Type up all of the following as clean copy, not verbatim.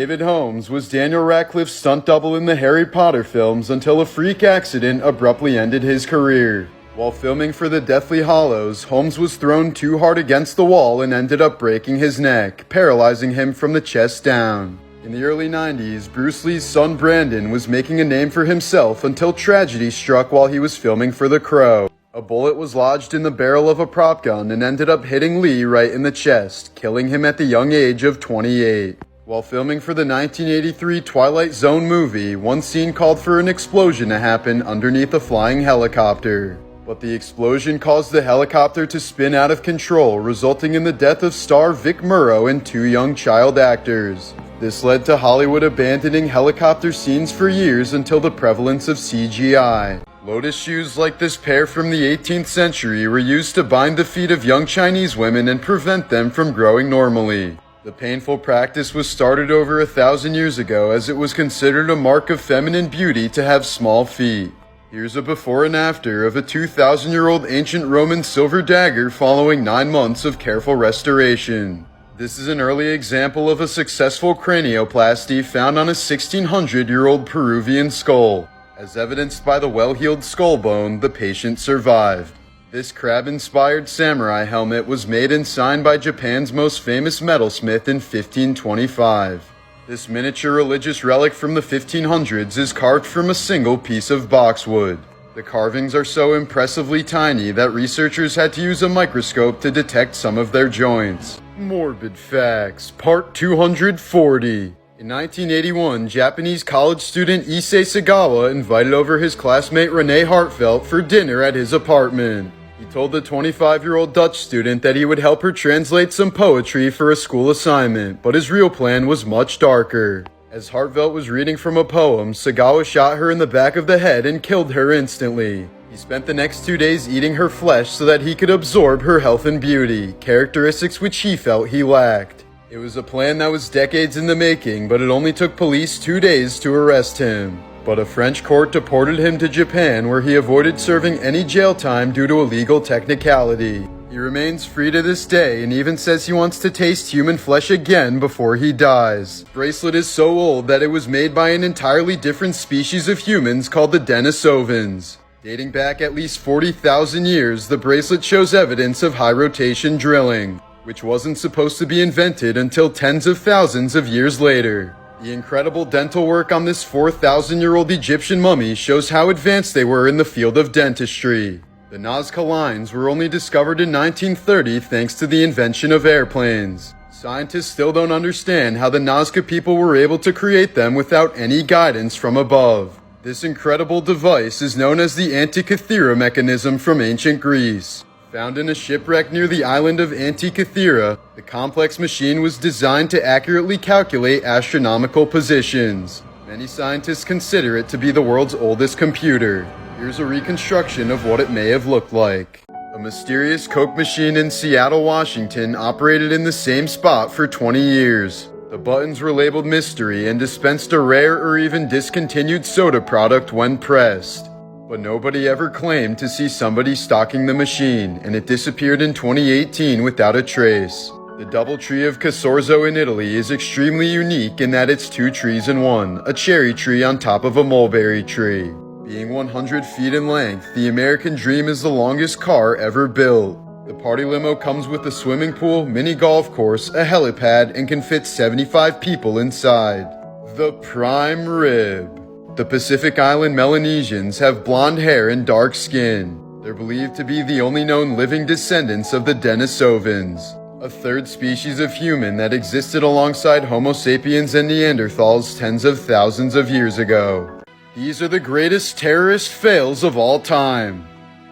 David Holmes was Daniel Radcliffe's stunt double in the Harry Potter films until a freak accident abruptly ended his career. While filming for the Deathly Hallows, Holmes was thrown too hard against the wall and ended up breaking his neck, paralyzing him from the chest down. In the early 90s, Bruce Lee's son Brandon was making a name for himself until tragedy struck while he was filming for The Crow. A bullet was lodged in the barrel of a prop gun and ended up hitting Lee right in the chest, killing him at the young age of 28. While filming for the 1983 Twilight Zone movie, one scene called for an explosion to happen underneath a flying helicopter. But the explosion caused the helicopter to spin out of control, resulting in the death of star Vic Morrow and two young child actors. This led to Hollywood abandoning helicopter scenes for years until the prevalence of CGI. Lotus shoes like this pair from the 18th century were used to bind the feet of young Chinese women and prevent them from growing normally. The painful practice was started over 1,000 years ago as it was considered a mark of feminine beauty to have small feet. Here's a before and after of a 2,000-year-old ancient Roman silver dagger following 9 months of careful restoration. This is an early example of a successful cranioplasty found on a 1,600-year-old Peruvian skull. As evidenced by the well-healed skull bone, the patient survived. This crab-inspired samurai helmet was made and signed by Japan's most famous metalsmith in 1525. This miniature religious relic from the 1500s is carved from a single piece of boxwood. The carvings are so impressively tiny that researchers had to use a microscope to detect some of their joints. Morbid Facts, Part 240. In 1981, Japanese college student Issei Sagawa invited over his classmate Renee Hartfelt for dinner at his apartment. He told the 25-year-old Dutch student that he would help her translate some poetry for a school assignment, but his real plan was much darker. As Hartfelt was reading from a poem, Sagawa shot her in the back of the head and killed her instantly. He spent the next 2 days eating her flesh so that he could absorb her health and beauty, characteristics which he felt he lacked. It was a plan that was decades in the making, but it only took police 2 days to arrest him. But a French court deported him to Japan, where he avoided serving any jail time due to a legal technicality. He remains free to this day and even says he wants to taste human flesh again before he dies. The bracelet is so old that it was made by an entirely different species of humans called the Denisovans. Dating back at least 40,000 years, the bracelet shows evidence of high rotation drilling, which wasn't supposed to be invented until tens of thousands of years later. The incredible dental work on this 4,000-year-old Egyptian mummy shows how advanced they were in the field of dentistry. The Nazca lines were only discovered in 1930 thanks to the invention of airplanes. Scientists still don't understand how the Nazca people were able to create them without any guidance from above. This incredible device is known as the Antikythera mechanism from ancient Greece. Found in a shipwreck near the island of Antikythera, the complex machine was designed to accurately calculate astronomical positions. Many scientists consider it to be the world's oldest computer. Here's a reconstruction of what it may have looked like. A mysterious Coke machine in Seattle, Washington operated in the same spot for 20 years. The buttons were labeled mystery and dispensed a rare or even discontinued soda product when pressed. But nobody ever claimed to see somebody stalking the machine, and it disappeared in 2018 without a trace. The double tree of Casorzo in Italy is extremely unique in that it's 2 trees in one, a cherry tree on top of a mulberry tree. Being 100 feet in length, the American Dream is the longest car ever built. The party limo comes with a swimming pool, mini golf course, a helipad, and can fit 75 people inside. The Prime Rib. The Pacific Island Melanesians have blonde hair and dark skin. They're believed to be the only known living descendants of the Denisovans, a third species of human that existed alongside Homo sapiens and Neanderthals tens of thousands of years ago. These are the greatest terrorist fails of all time.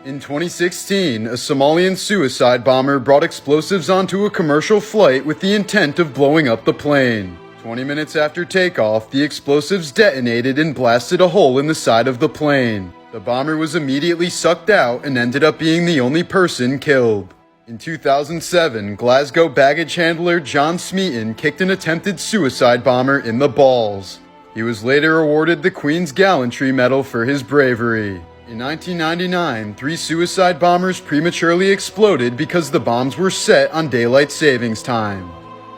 In 2016, a Somalian suicide bomber brought explosives onto a commercial flight with the intent of blowing up the plane. 20 minutes after takeoff, the explosives detonated and blasted a hole in the side of the plane. The bomber was immediately sucked out and ended up being the only person killed. In 2007, Glasgow baggage handler John Smeaton kicked an attempted suicide bomber in the balls. He was later awarded the Queen's Gallantry Medal for his bravery. In 1999, 3 suicide bombers prematurely exploded because the bombs were set on daylight savings time.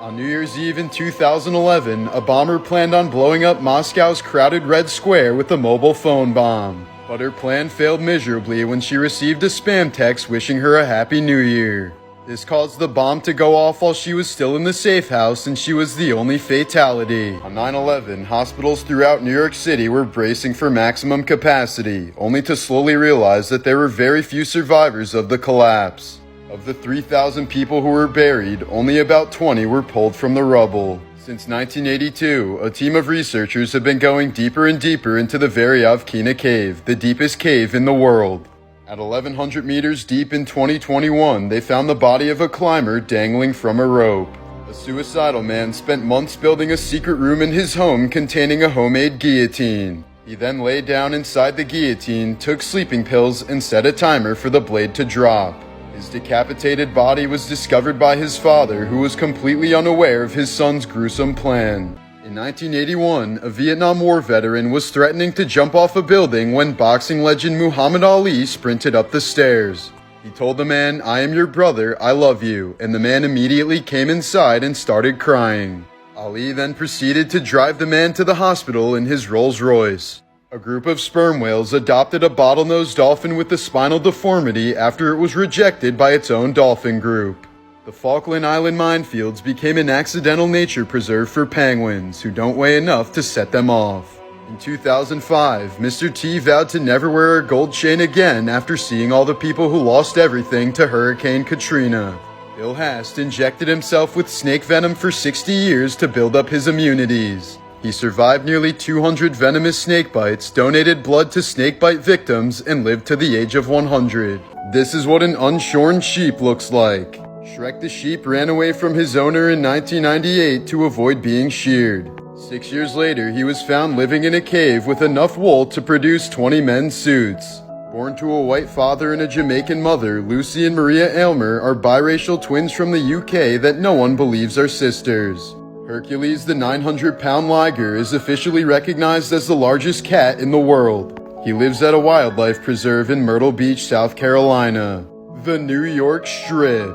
On New Year's Eve in 2011, a bomber planned on blowing up Moscow's crowded Red Square with a mobile phone bomb. But her plan failed miserably when she received a spam text wishing her a Happy New Year. This caused the bomb to go off while she was still in the safe house, and she was the only fatality. On 9/11, hospitals throughout New York City were bracing for maximum capacity, only to slowly realize that there were very few survivors of the collapse. Of the 3,000 people who were buried, only about 20 were pulled from the rubble. Since 1982, a team of researchers have been going deeper and deeper into the Viralcompi-lation cave, the deepest cave in the world. At 1,100 meters deep in 2021, they found the body of a climber dangling from a rope. A suicidal man spent months building a secret room in his home containing a homemade guillotine. He then lay down inside the guillotine, took sleeping pills, and set a timer for the blade to drop. His decapitated body was discovered by his father, who was completely unaware of his son's gruesome plan. In 1981, a Vietnam War veteran was threatening to jump off a building when boxing legend Muhammad Ali sprinted up the stairs. He told the man, "I am your brother, I love you," and the man immediately came inside and started crying. Ali then proceeded to drive the man to the hospital in his Rolls Royce. A group of sperm whales adopted a bottlenose dolphin with a spinal deformity after it was rejected by its own dolphin group. The Falkland Island minefields became an accidental nature preserve for penguins, who don't weigh enough to set them off. In 2005, Mr. T vowed to never wear a gold chain again after seeing all the people who lost everything to Hurricane Katrina. Bill Hast injected himself with snake venom for 60 years to build up his immunities. He survived nearly 200 venomous snake bites, donated blood to snakebite victims, and lived to the age of 100. This is what an unshorn sheep looks like. Shrek the sheep ran away from his owner in 1998 to avoid being sheared. 6 years later, he was found living in a cave with enough wool to produce 20 men's suits. Born to a white father and a Jamaican mother, Lucy and Maria Aylmer are biracial twins from the UK that no one believes are sisters. Hercules, the 900-pound liger, is officially recognized as the largest cat in the world. He lives at a wildlife preserve in Myrtle Beach, South Carolina. The New York Strip.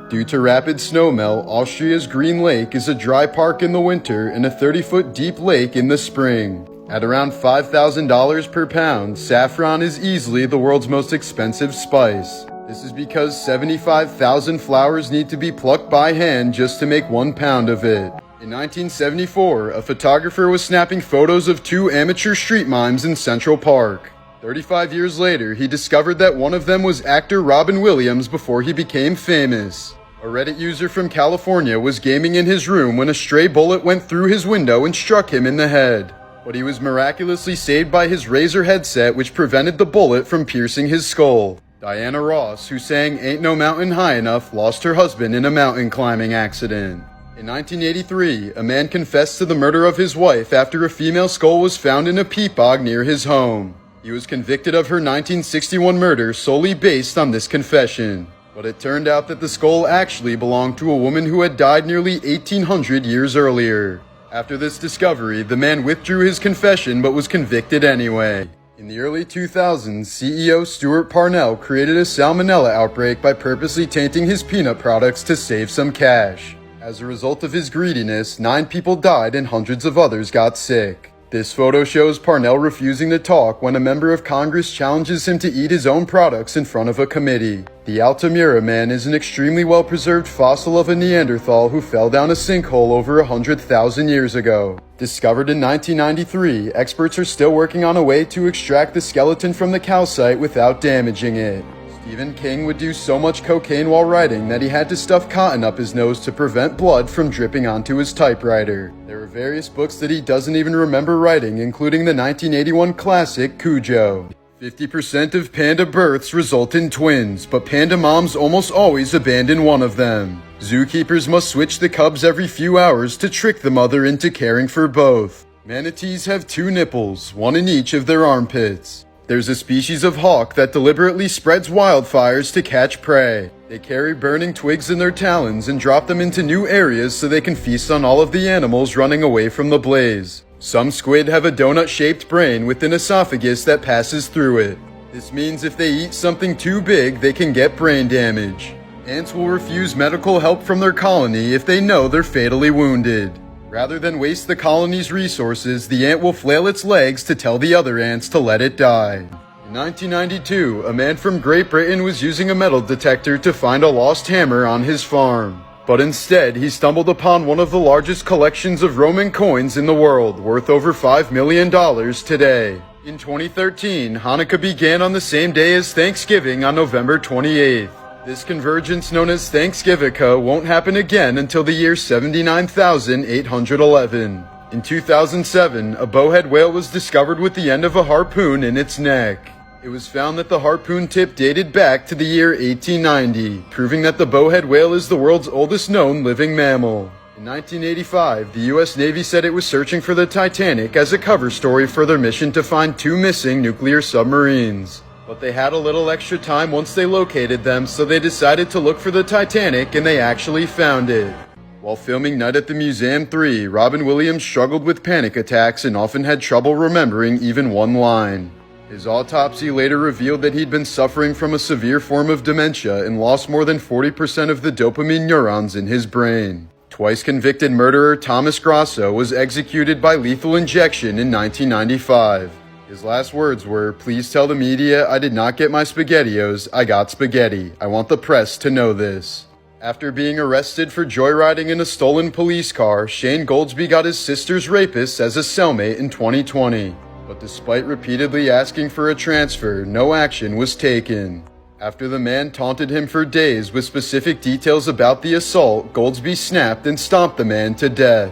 Due to rapid snowmelt, Austria's Green Lake is a dry park in the winter and a 30-foot deep lake in the spring. At around $5,000 per pound, saffron is easily the world's most expensive spice. This is because 75,000 flowers need to be plucked by hand just to make 1 pound of it. In 1974, a photographer was snapping photos of 2 amateur street mimes in Central Park. 35 years later, he discovered that one of them was actor Robin Williams before he became famous. A Reddit user from California was gaming in his room when a stray bullet went through his window and struck him in the head. But he was miraculously saved by his Razer headset, which prevented the bullet from piercing his skull. Diana Ross, who sang "Ain't No Mountain High Enough," lost her husband in a mountain climbing accident. In 1983, a man confessed to the murder of his wife after a female skull was found in a peat bog near his home. He was convicted of her 1961 murder solely based on this confession. But it turned out that the skull actually belonged to a woman who had died nearly 1,800 years earlier. After this discovery, the man withdrew his confession but was convicted anyway. In the early 2000s, CEO Stuart Parnell created a salmonella outbreak by purposely tainting his peanut products to save some cash. As a result of his greediness, 9 people died and hundreds of others got sick. This photo shows Parnell refusing to talk when a member of Congress challenges him to eat his own products in front of a committee. The Altamira man is an extremely well-preserved fossil of a Neanderthal who fell down a sinkhole over 100,000 years ago. Discovered in 1993, experts are still working on a way to extract the skeleton from the calcite without damaging it. Stephen King would do so much cocaine while writing that he had to stuff cotton up his nose to prevent blood from dripping onto his typewriter. There are various books that he doesn't even remember writing, including the 1981 classic Cujo. 50% of panda births result in twins, but panda moms almost always abandon one of them. Zookeepers must switch the cubs every few hours to trick the mother into caring for both. Manatees have 2 nipples, one in each of their armpits. There's a species of hawk that deliberately spreads wildfires to catch prey. They carry burning twigs in their talons and drop them into new areas so they can feast on all of the animals running away from the blaze. Some squid have a donut-shaped brain with an esophagus that passes through it. This means if they eat something too big, they can get brain damage. Ants will refuse medical help from their colony if they know they're fatally wounded. Rather than waste the colony's resources, the ant will flail its legs to tell the other ants to let it die. In 1992, a man from Great Britain was using a metal detector to find a lost hammer on his farm. But instead, he stumbled upon one of the largest collections of Roman coins in the world, worth over $5 million today. In 2013, Hanukkah began on the same day as Thanksgiving on November 28th. This convergence, known as Thanksgivika, won't happen again until the year 79,811. In 2007, a bowhead whale was discovered with the end of a harpoon in its neck. It was found that the harpoon tip dated back to the year 1890, proving that the bowhead whale is the world's oldest known living mammal. In 1985, the U.S. Navy said it was searching for the Titanic as a cover story for their mission to find 2 missing nuclear submarines. But they had a little extra time once they located them, so they decided to look for the Titanic, and they actually found it. While filming Night at the Museum 3, Robin Williams struggled with panic attacks and often had trouble remembering even one line. His autopsy later revealed that he'd been suffering from a severe form of dementia and lost more than 40% of the dopamine neurons in his brain. Twice convicted murderer Thomas Grasso was executed by lethal injection in 1995. His last words were, "Please tell the media I did not get my SpaghettiOs, I got spaghetti. I want the press to know this." After being arrested for joyriding in a stolen police car, Shane Goldsby got his sister's rapist as a cellmate in 2020. But despite repeatedly asking for a transfer, no action was taken. After the man taunted him for days with specific details about the assault, Goldsby snapped and stomped the man to death.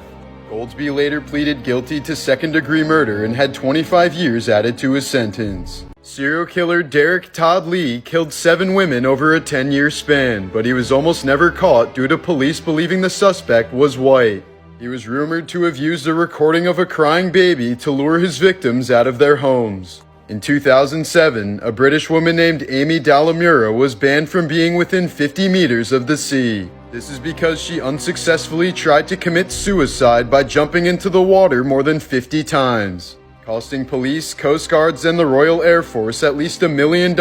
Goldsby later pleaded guilty to second-degree murder and had 25 years added to his sentence. Serial killer Derek Todd Lee killed 7 women over a 10-year span, but he was almost never caught due to police believing the suspect was white. He was rumored to have used a recording of a crying baby to lure his victims out of their homes. In 2007, a British woman named Amy Dallamura was banned from being within 50 meters of the sea. This is because she unsuccessfully tried to commit suicide by jumping into the water more than 50 times, costing police, Coast Guards, and the Royal Air Force at least $1 million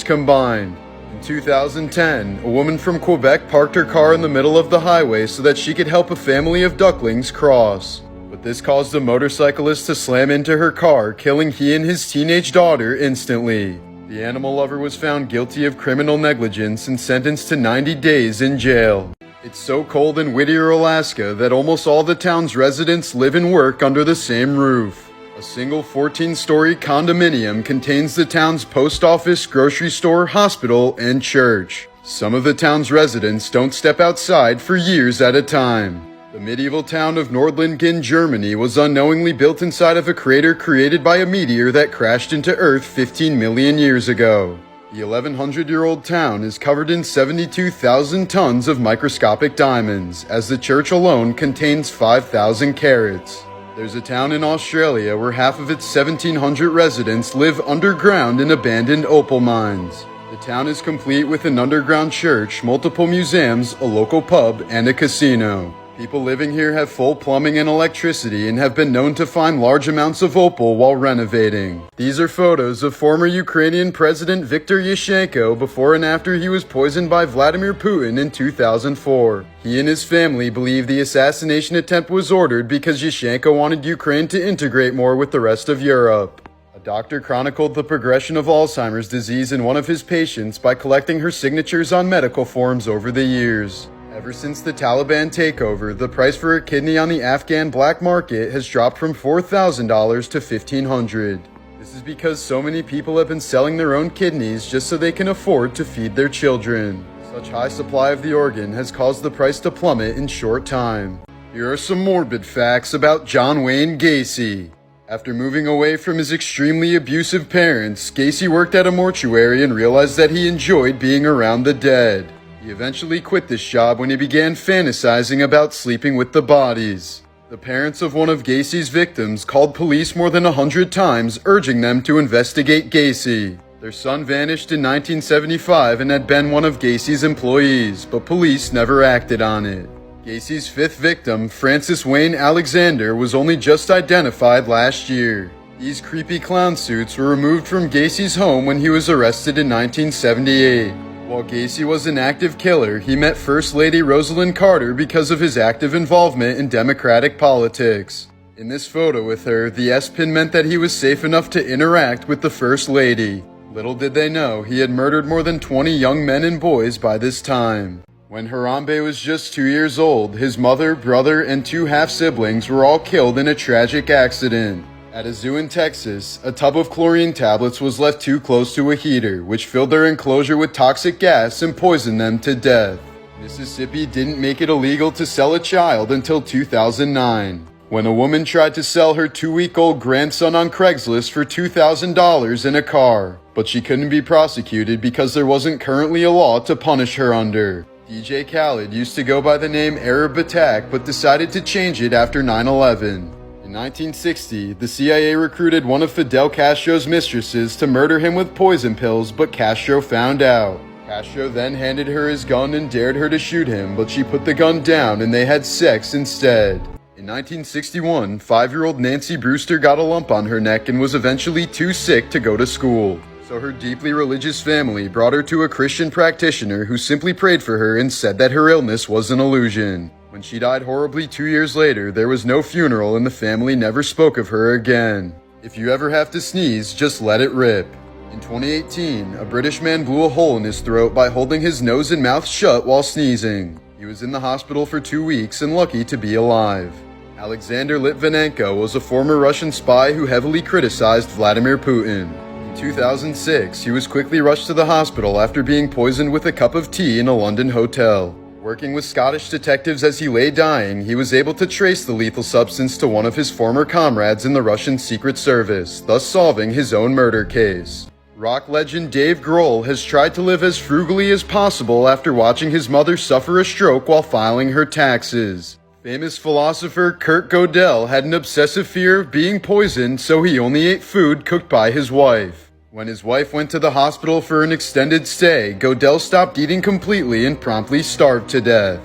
combined. In 2010, a woman from Quebec parked her car in the middle of the highway so that she could help a family of ducklings cross. But this caused a motorcyclist to slam into her car, killing he and his teenage daughter instantly. The animal lover was found guilty of criminal negligence and sentenced to 90 days in jail. It's so cold in Whittier, Alaska that almost all the town's residents live and work under the same roof. A single 14-story condominium contains the town's post office, grocery store, hospital, and church. Some of the town's residents don't step outside for years at a time. The medieval town of Nordlingen, Germany was unknowingly built inside of a crater created by a meteor that crashed into Earth 15 million years ago. The 1100-year-old town is covered in 72,000 tons of microscopic diamonds, as the church alone contains 5,000 carats. There's a town in Australia where half of its 1,700 residents live underground in abandoned opal mines. The town is complete with an underground church, multiple museums, a local pub, and a casino. People living here have full plumbing and electricity and have been known to find large amounts of opal while renovating. These are photos of former Ukrainian President Viktor Yushchenko before and after he was poisoned by Vladimir Putin in 2004. He and his family believe the assassination attempt was ordered because Yushchenko wanted Ukraine to integrate more with the rest of Europe. A doctor chronicled the progression of Alzheimer's disease in one of his patients by collecting her signatures on medical forms over the years. Ever since the Taliban takeover, the price for a kidney on the Afghan black market has dropped from $4,000 to $1,500. This is because so many people have been selling their own kidneys just so they can afford to feed their children. Such high supply of the organ has caused the price to plummet in short time. Here are some morbid facts about John Wayne Gacy. After moving away from his extremely abusive parents, Gacy worked at a mortuary and realized that he enjoyed being around the dead. He eventually quit this job when he began fantasizing about sleeping with the bodies. The parents of one of Gacy's victims called police more than 100 times, urging them to investigate Gacy. Their son vanished in 1975 and had been one of Gacy's employees, but police never acted on it. Gacy's 5th victim, Francis Wayne Alexander, was only just identified last year. These creepy clown suits were removed from Gacy's home when he was arrested in 1978. While Gacy was an active killer, he met First Lady Rosalynn Carter because of his active involvement in Democratic politics. In this photo with her, the S pin meant that he was safe enough to interact with the First Lady. Little did they know, he had murdered more than 20 young men and boys by this time. When Harambe was just 2 years old, his mother, brother, and 2 half-siblings were all killed in a tragic accident. At a zoo in Texas, a tub of chlorine tablets was left too close to a heater, which filled their enclosure with toxic gas and poisoned them to death. Mississippi didn't make it illegal to sell a child until 2009. When a woman tried to sell her 2-week-old grandson on Craigslist for $2,000 in a car, but she couldn't be prosecuted because there wasn't currently a law to punish her under. DJ Khaled used to go by the name Arab Attack, but decided to change it after 9/11. In 1960, the CIA recruited one of Fidel Castro's mistresses to murder him with poison pills, but Castro found out. Castro then handed her his gun and dared her to shoot him, but she put the gun down and they had sex instead. In 1961, 5-year-old Nancy Brewster got a lump on her neck and was eventually too sick to go to school. So her deeply religious family brought her to a Christian practitioner who simply prayed for her and said that her illness was an illusion. When she died horribly 2 years later, there was no funeral and the family never spoke of her again. If you ever have to sneeze, just let it rip. In 2018, a British man blew a hole in his throat by holding his nose and mouth shut while sneezing. He was in the hospital for 2 weeks and lucky to be alive. Alexander Litvinenko was a former Russian spy who heavily criticized Vladimir Putin. In 2006, he was quickly rushed to the hospital after being poisoned with a cup of tea in a London hotel. Working with Scottish detectives as he lay dying, he was able to trace the lethal substance to one of his former comrades in the Russian Secret Service, thus solving his own murder case. Rock legend Dave Grohl has tried to live as frugally as possible after watching his mother suffer a stroke while filing her taxes. Famous philosopher Kurt Gödel had an obsessive fear of being poisoned, so he only ate food cooked by his wife. When his wife went to the hospital for an extended stay, Gödel stopped eating completely and promptly starved to death.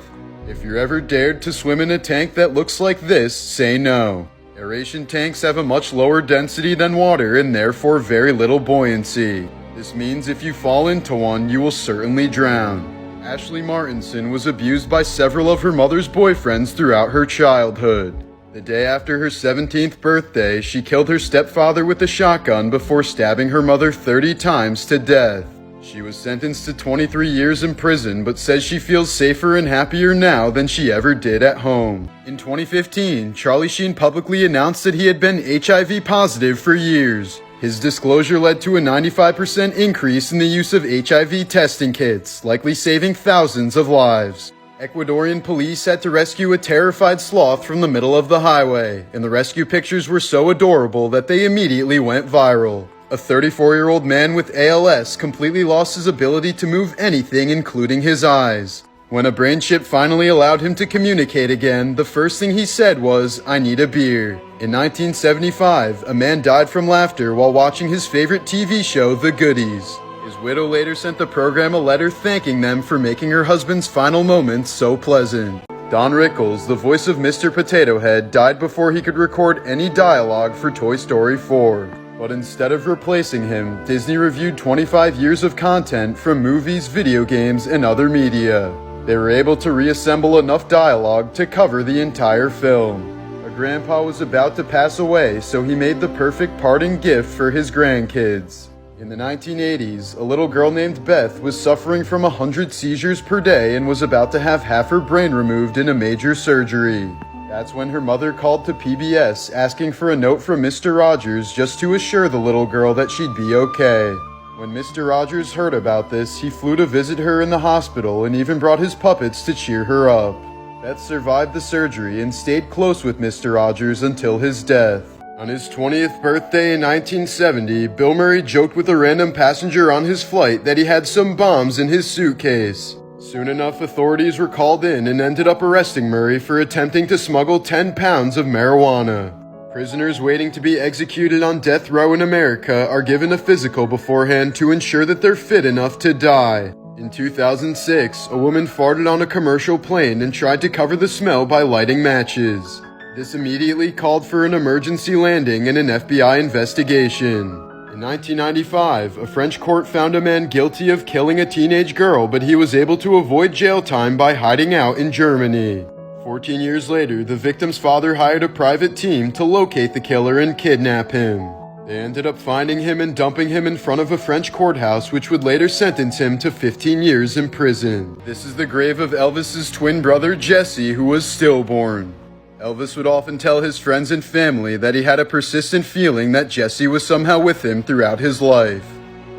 If you're ever dared to swim in a tank that looks like this, say no. Aeration tanks have a much lower density than water and therefore very little buoyancy. This means if you fall into one, you will certainly drown. Ashley Martinson was abused by several of her mother's boyfriends throughout her childhood. The day after her 17th birthday, she killed her stepfather with a shotgun before stabbing her mother 30 times to death. She was sentenced to 23 years in prison, but says she feels safer and happier now than she ever did at home. In 2015, Charlie Sheen publicly announced that he had been HIV positive for years. His disclosure led to a 95% increase in the use of HIV testing kits, likely saving thousands of lives. Ecuadorian police had to rescue a terrified sloth from the middle of the highway, and the rescue pictures were so adorable that they immediately went viral. A 34-year-old man with ALS completely lost his ability to move anything, including his eyes. When a brain chip finally allowed him to communicate again, the first thing he said was, "I need a beer." In 1975, a man died from laughter while watching his favorite TV show, The Goodies. His widow later sent the program a letter thanking them for making her husband's final moments so pleasant. Don Rickles, the voice of Mr. Potato Head, died before he could record any dialogue for Toy Story 4. But instead of replacing him, Disney reviewed 25 years of content from movies, video games, and other media. They were able to reassemble enough dialogue to cover the entire film. A grandpa was about to pass away, so he made the perfect parting gift for his grandkids. In the 1980s, a little girl named Beth was suffering from 100 seizures per day and was about to have half her brain removed in a major surgery. That's when her mother called to PBS asking for a note from Mr. Rogers just to assure the little girl that she'd be okay. When Mr. Rogers heard about this, he flew to visit her in the hospital and even brought his puppets to cheer her up. Beth survived the surgery and stayed close with Mr. Rogers until his death. On his 20th birthday in 1970, Bill Murray joked with a random passenger on his flight that he had some bombs in his suitcase. Soon enough, authorities were called in and ended up arresting Murray for attempting to smuggle 10 pounds of marijuana. Prisoners waiting to be executed on death row in America are given a physical beforehand to ensure that they're fit enough to die. In 2006, a woman farted on a commercial plane and tried to cover the smell by lighting matches. This immediately called for an emergency landing and an FBI investigation. In 1995, a French court found a man guilty of killing a teenage girl, but he was able to avoid jail time by hiding out in Germany. 14 years later, the victim's father hired a private team to locate the killer and kidnap him. They ended up finding him and dumping him in front of a French courthouse, which would later sentence him to 15 years in prison. This is the grave of Elvis's twin brother Jesse, who was stillborn. Elvis would often tell his friends and family that he had a persistent feeling that Jesse was somehow with him throughout his life.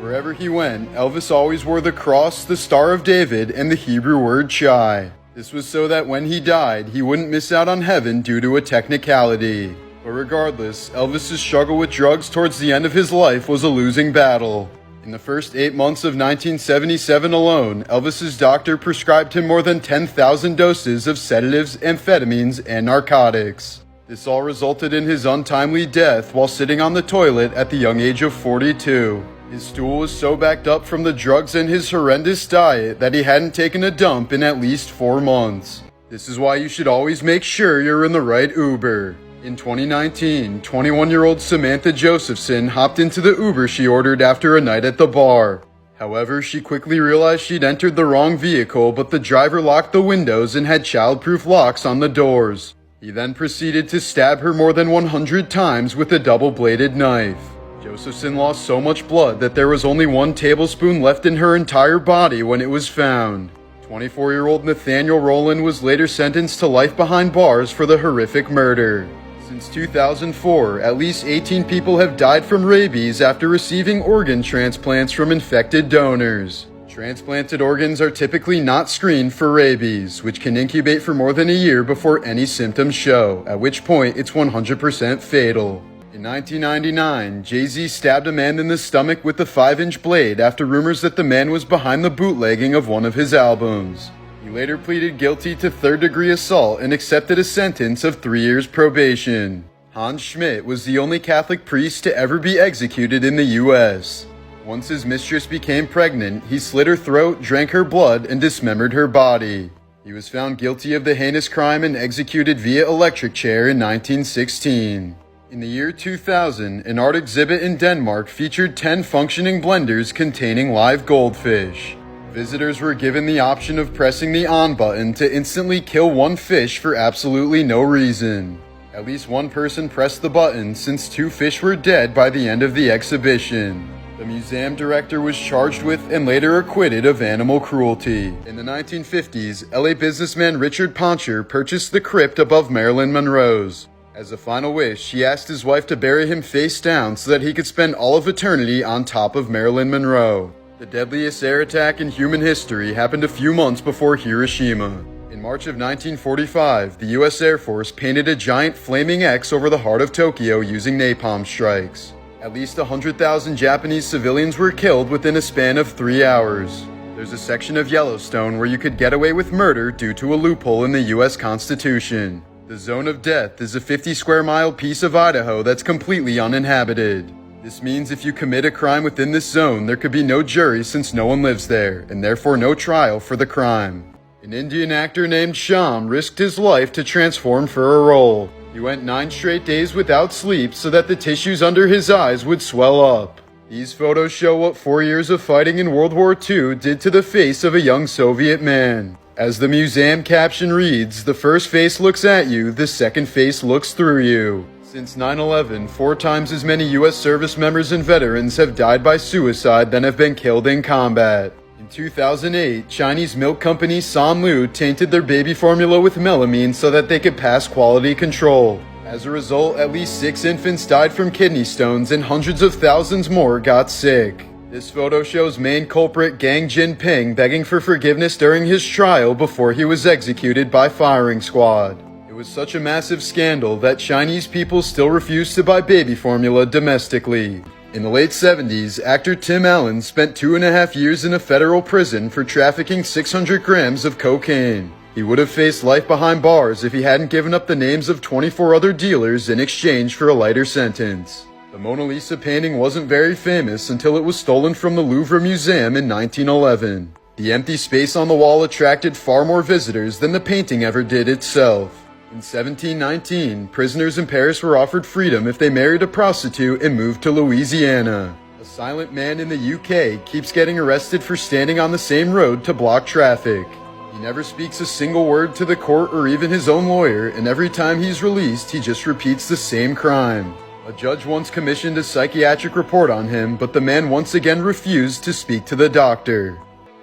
Wherever he went, Elvis always wore the cross, the Star of David, and the Hebrew word Chai. This was so that when he died, he wouldn't miss out on heaven due to a technicality. But regardless, Elvis's struggle with drugs towards the end of his life was a losing battle. In the first 8 months of 1977 alone, Elvis's doctor prescribed him more than 10,000 doses of sedatives, amphetamines, and narcotics. This all resulted in his untimely death while sitting on the toilet at the young age of 42. His stool was so backed up from the drugs and his horrendous diet that he hadn't taken a dump in at least 4 months. This is why you should always make sure you're in the right Uber. In 2019, 21-year-old Samantha Josephson hopped into the Uber she ordered after a night at the bar. However, she quickly realized she'd entered the wrong vehicle, but the driver locked the windows and had child-proof locks on the doors. He then proceeded to stab her more than 100 times with a double-bladed knife. Josephson lost so much blood that there was only 1 tablespoon left in her entire body when it was found. 24-year-old Nathaniel Rowland was later sentenced to life behind bars for the horrific murder. Since 2004, at least 18 people have died from rabies after receiving organ transplants from infected donors. Transplanted organs are typically not screened for rabies, which can incubate for more than a year before any symptoms show, at which point it's 100% fatal. In 1999, Jay-Z stabbed a man in the stomach with a 5-inch blade after rumors that the man was behind the bootlegging of one of his albums. He later pleaded guilty to third-degree assault and accepted a sentence of 3 years probation. Hans Schmidt was the only Catholic priest to ever be executed in the U.S. Once his mistress became pregnant, he slit her throat, drank her blood, and dismembered her body. He was found guilty of the heinous crime and executed via electric chair in 1916. In the year 2000, an art exhibit in Denmark featured 10 functioning blenders containing live goldfish. Visitors were given the option of pressing the on button to instantly kill 1 fish for absolutely no reason. At least 1 person pressed the button since 2 fish were dead by the end of the exhibition. The museum director was charged with and later acquitted of animal cruelty. In the 1950s, LA businessman Richard Poncher purchased the crypt above Marilyn Monroe's. As a final wish, he asked his wife to bury him face down so that he could spend all of eternity on top of Marilyn Monroe. The deadliest air attack in human history happened a few months before Hiroshima. In March of 1945, the U.S. Air Force painted a giant flaming X over the heart of Tokyo using napalm strikes. At least 100,000 Japanese civilians were killed within a span of 3 hours. There's a section of Yellowstone where you could get away with murder due to a loophole in the U.S. Constitution. The Zone of Death is a 50-square-mile piece of Idaho that's completely uninhabited. This means if you commit a crime within this zone, there could be no jury since no one lives there, and therefore no trial for the crime. An Indian actor named Shyam risked his life to transform for a role. He went 9 straight days without sleep so that the tissues under his eyes would swell up. These photos show what 4 years of fighting in World War II did to the face of a young Soviet man. As the museum caption reads, the first face looks at you, the second face looks through you. Since 9/11, 4 times as many U.S. service members and veterans have died by suicide than have been killed in combat. In 2008, Chinese milk company Sanlu tainted their baby formula with melamine so that they could pass quality control. As a result, at least 6 infants died from kidney stones and hundreds of thousands more got sick. This photo shows main culprit Gang Jinping begging for forgiveness during his trial before he was executed by firing squad. It was such a massive scandal that Chinese people still refuse to buy baby formula domestically. In the late 70s, actor Tim Allen spent 2.5 years in a federal prison for trafficking 600 grams of cocaine. He would have faced life behind bars if he hadn't given up the names of 24 other dealers in exchange for a lighter sentence. The Mona Lisa painting wasn't very famous until it was stolen from the Louvre Museum in 1911. The empty space on the wall attracted far more visitors than the painting ever did itself. In 1719, prisoners in Paris were offered freedom if they married a prostitute and moved to Louisiana. A A silent man in the UK keeps getting arrested for standing on the same road to block traffic. He never speaks a single word to the court or even his own lawyer, and every time he's released, he just repeats the same crime. A judge once commissioned a psychiatric report on him, but the man once again refused to speak to the doctor.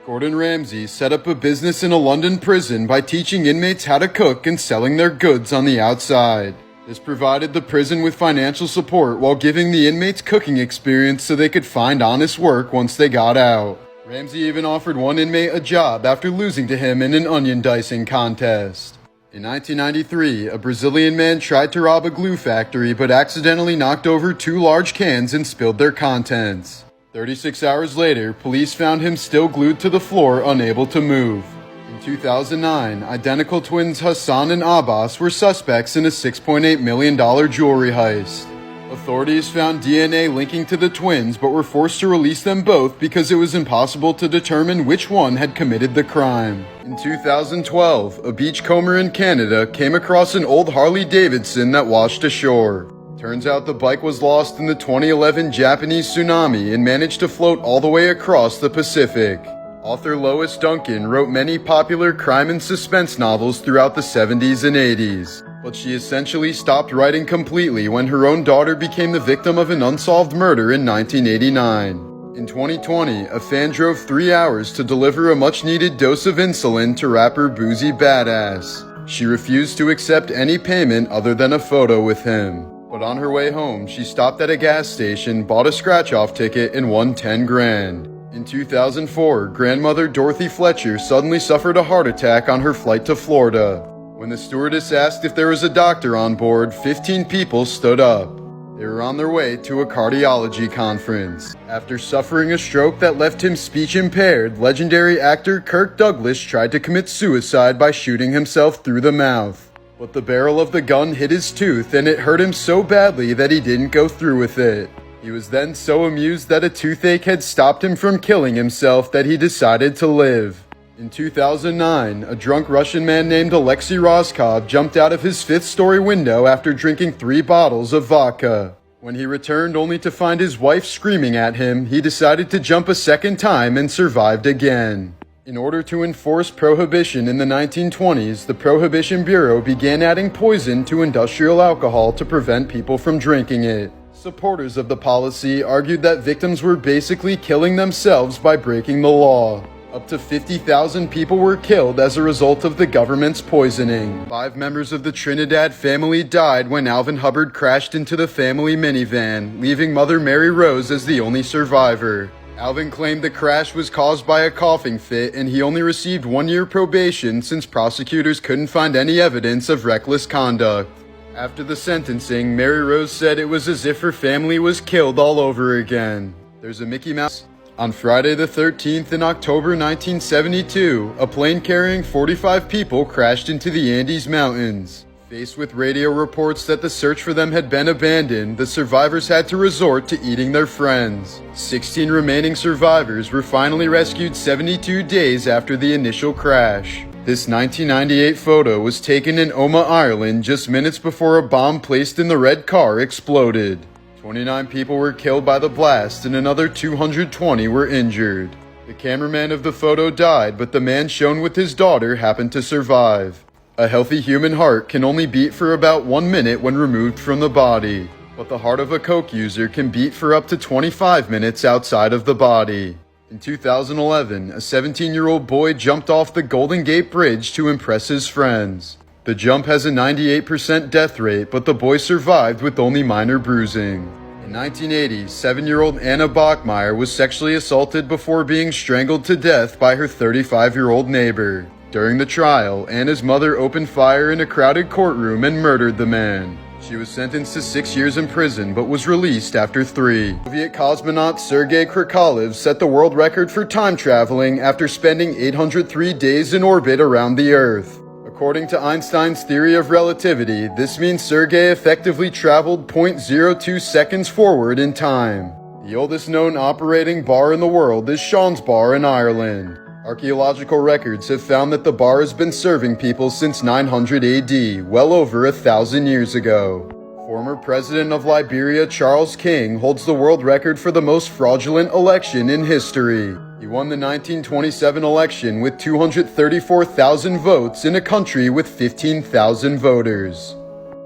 Gordon Ramsay set up a business in a London prison by teaching inmates how to cook and selling their goods on the outside. This provided the prison with financial support while giving the inmates cooking experience so they could find honest work once they got out. Ramsay even offered one inmate a job after losing to him in an onion dicing contest. In 1993, a Brazilian man tried to rob a glue factory but accidentally knocked over 2 large cans and spilled their contents. 36 hours later, police found him still glued to the floor, unable to move. In 2009, identical twins Hassan and Abbas were suspects in a $6.8 million jewelry heist. Authorities found DNA linking to the twins but were forced to release them both because it was impossible to determine which one had committed the crime. In 2012, a beachcomber in Canada came across an old Harley-Davidson that washed ashore. Turns out the bike was lost in the 2011 Japanese tsunami and managed to float all the way across the Pacific. Author Lois Duncan wrote many popular crime and suspense novels throughout the 70s and 80s. But she essentially stopped writing completely when her own daughter became the victim of an unsolved murder in 1989. In 2020, a fan drove 3 hours to deliver a much-needed dose of insulin to rapper Boozy Badass. She refused to accept any payment other than a photo with him. But on her way home, she stopped at a gas station, bought a scratch-off ticket, and won 10 grand. In 2004, grandmother Dorothy Fletcher suddenly suffered a heart attack on her flight to Florida. When the stewardess asked if there was a doctor on board, 15 people stood up. They were on their way to a cardiology conference. After suffering a stroke that left him speech impaired, legendary actor Kirk Douglas tried to commit suicide by shooting himself through the mouth. But the barrel of the gun hit his tooth and it hurt him so badly that he didn't go through with it. He was then so amused that a toothache had stopped him from killing himself that he decided to live. In 2009, a drunk Russian man named Alexei Rostkov jumped out of his 5th-story window after drinking 3 bottles of vodka. When he returned only to find his wife screaming at him, he decided to jump a second time and survived again. In order to enforce prohibition in the 1920s, the Prohibition Bureau began adding poison to industrial alcohol to prevent people from drinking it. Supporters of the policy argued that victims were basically killing themselves by breaking the law. Up to 50,000 people were killed as a result of the government's poisoning. 5 members of the Trinidad family died when Alvin Hubbard crashed into the family minivan, leaving Mother Mary Rose as the only survivor. Alvin claimed the crash was caused by a coughing fit and he only received 1 year probation since prosecutors couldn't find any evidence of reckless conduct. After the sentencing, Mary Rose said it was as if her family was killed all over again. There's a Mickey Mouse. On Friday the 13th in October 1972, a plane carrying 45 people crashed into the Andes Mountains. Faced with radio reports that the search for them had been abandoned, the survivors had to resort to eating their friends. 16 remaining survivors were finally rescued 72 days after the initial crash. This 1998 photo was taken in Omagh, Ireland, just minutes before a bomb placed in the red car exploded. 29 people were killed by the blast and another 220 were injured. The cameraman of the photo died, but the man shown with his daughter happened to survive. A healthy human heart can only beat for about 1 minute when removed from the body, but the heart of a coke user can beat for up to 25 minutes outside of the body. In 2011, a 17-year-old boy jumped off the Golden Gate Bridge to impress his friends. The jump has a 98% death rate, but the boy survived with only minor bruising. In 1980, 7-year-old Anna Bachmeyer was sexually assaulted before being strangled to death by her 35-year-old neighbor. During the trial, Anna's mother opened fire in a crowded courtroom and murdered the man. She was sentenced to 6 years in prison, but was released after 3. Soviet cosmonaut Sergei Krikalev set the world record for time traveling after spending 803 days in orbit around the Earth. According to Einstein's theory of relativity, this means Sergei effectively traveled 0.02 seconds forward in time. The oldest known operating bar in the world is Sean's Bar in Ireland. Archaeological records have found that the bar has been serving people since 900 AD, well over 1,000 years ago. Former President of Liberia Charles King holds the world record for the most fraudulent election in history. He won the 1927 election with 234,000 votes in a country with 15,000 voters.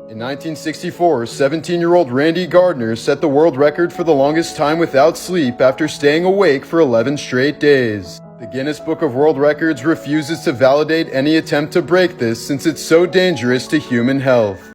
In 1964, 17-year-old Randy Gardner set the world record for the longest time without sleep after staying awake for 11 straight days. The Guinness Book of World Records refuses to validate any attempt to break this since it's so dangerous to human health.